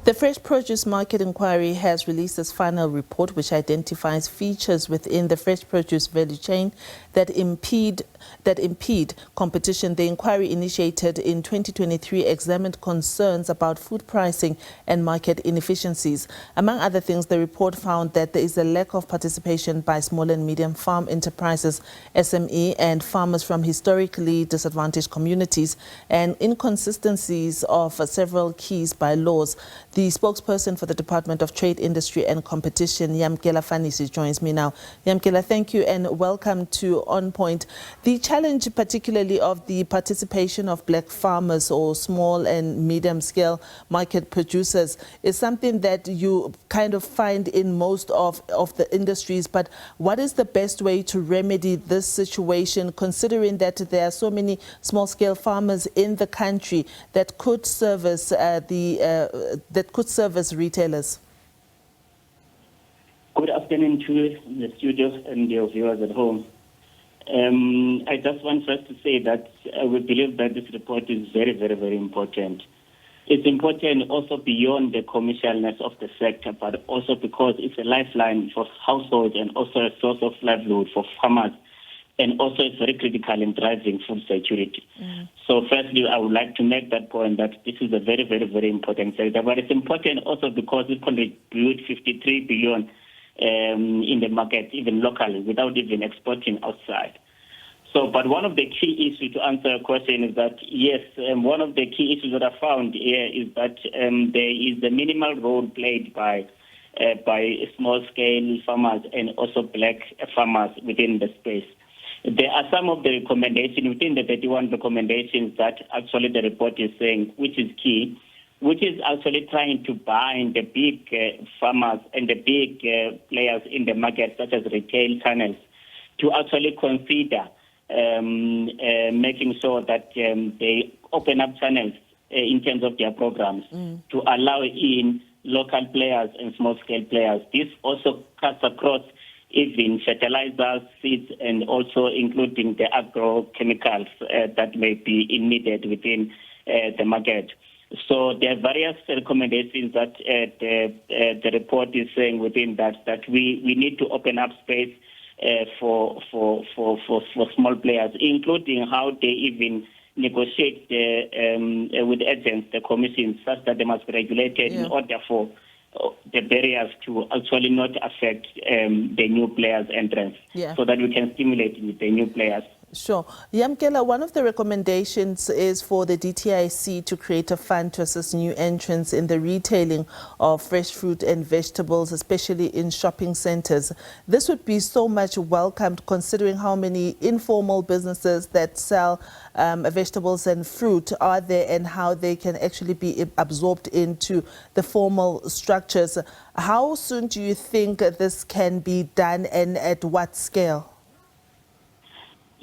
The Fresh Produce Market Inquiry has released its final report, which identifies features within the fresh produce value chain that impede competition. The inquiry, initiated in 2023, examined concerns about food pricing and market inefficiencies. Among other things, the report found that there is a lack of participation by small and medium farm enterprises, SME, and farmers from historically disadvantaged communities, and inconsistencies of several keys by laws. The spokesperson for the Department of Trade, Industry and Competition, Yamkela Fanisi, joins me now. Yamkela, thank you and welcome to On Point. The challenge, particularly of the participation of black farmers or small and medium-scale market producers, is something that you kind of find in most of the industries. But what is the best way to remedy this situation, considering that there are so many small-scale farmers in the country that could service retailers? Good afternoon to the studio and your viewers at home. I just want first to say that we believe that this report is very, very, very important. It's important also beyond the commercialness of the sector, but also because it's a lifeline for households and also a source of livelihood for farmers, and also it's very critical in driving food security. So firstly, I would like to make that point that this is a very, very, very important sector, but it's important also because it contributes 53 billion in the market, even locally, without even exporting outside. So, but one of the key issues, to answer your question, is that, yes, one of the key issues that I found here is that there is the minimal role played by small-scale farmers and also black farmers within the space. There are some of the recommendations within the 31 recommendations that actually the report is saying, which is key, which is actually trying to bind the big farmers and the big players in the market, such as retail channels, to actually consider making sure that they open up channels in terms of their programs to allow in local players and small-scale players. This also cuts across even fertilizers, seeds, and also including the agrochemicals that may be needed within the market. So there are various recommendations that the report is saying within that we need to open up space for small players, including how they even negotiate with agents, the commissions, such that they must be regulated in order for the barriers to actually not affect the new players' entrance, so that we can stimulate with the new players. Sure. Yamkela, one of the recommendations is for the DTIC to create a fund to assist new entrants in the retailing of fresh fruit and vegetables, especially in shopping centers. This would be so much welcomed, considering how many informal businesses that sell vegetables and fruit are there and how they can actually be absorbed into the formal structures. How soon do you think this can be done, and at what scale?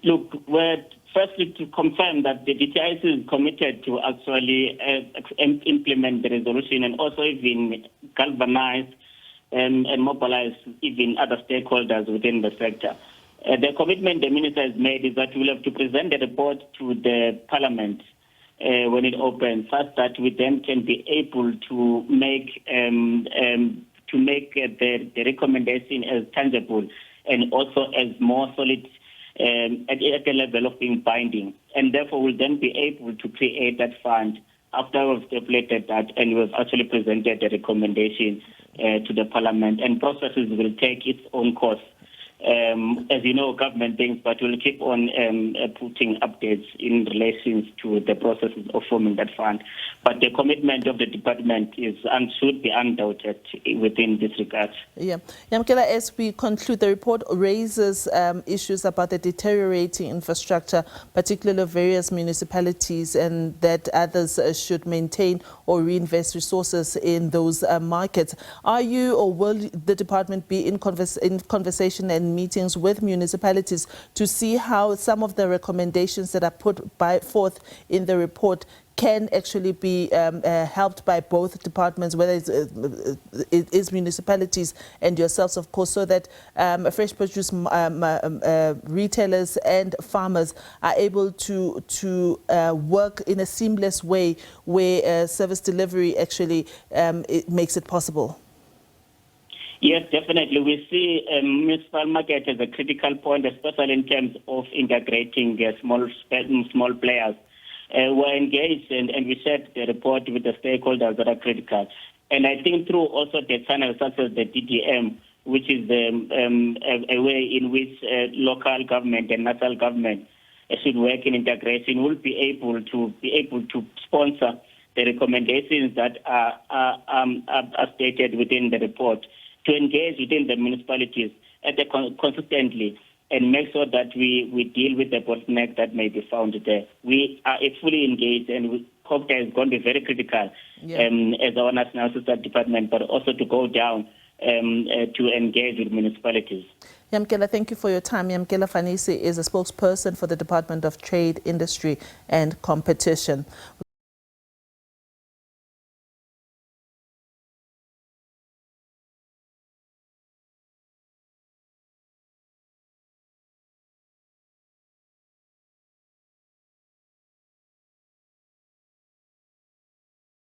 Look, firstly, to confirm that the DTIC is committed to actually implement the resolution and also even galvanize and mobilize even other stakeholders within the sector. The commitment the minister has made is that we'll have to present the report to the parliament when it opens, such that we then can be able to make the recommendation as tangible and also as more solid at the level of being binding, and therefore we'll then be able to create that fund after we've stipulated that and we've actually presented the recommendation to the parliament, and processes will take its own course. As you know, government things, but we'll keep on putting updates in relation to the processes of forming that fund. But the commitment of the department is and should be undoubted within this regard. Yeah. Yamkela, as we conclude, the report raises issues about the deteriorating infrastructure, particularly of various municipalities, and that others should maintain or reinvest resources in those markets. Are you or will the department be in conversation and meetings with municipalities to see how some of the recommendations that are put forth in the report can actually be helped by both departments, whether it is municipalities and yourselves, of course, so that fresh produce retailers and farmers are able to work in a seamless way where service delivery actually it makes it possible? Yes, definitely. We see municipal market as a critical point, especially in terms of integrating small players. We're engaged and we shared the report with the stakeholders that are critical. And I think through also the channels such as the DDM, which is a way in which local government and national government should work in integration, will be able to sponsor the recommendations that are stated within the report, to engage within the municipalities consistently and make sure that we deal with the bottleneck that may be found there. We are fully engaged, and COPTA is going to be very critical as our National Assistance Department, but also to go down to engage with municipalities. Yamkela, thank you for your time. Yamkela Fanisi is a spokesperson for the Department of Trade, Industry and Competition.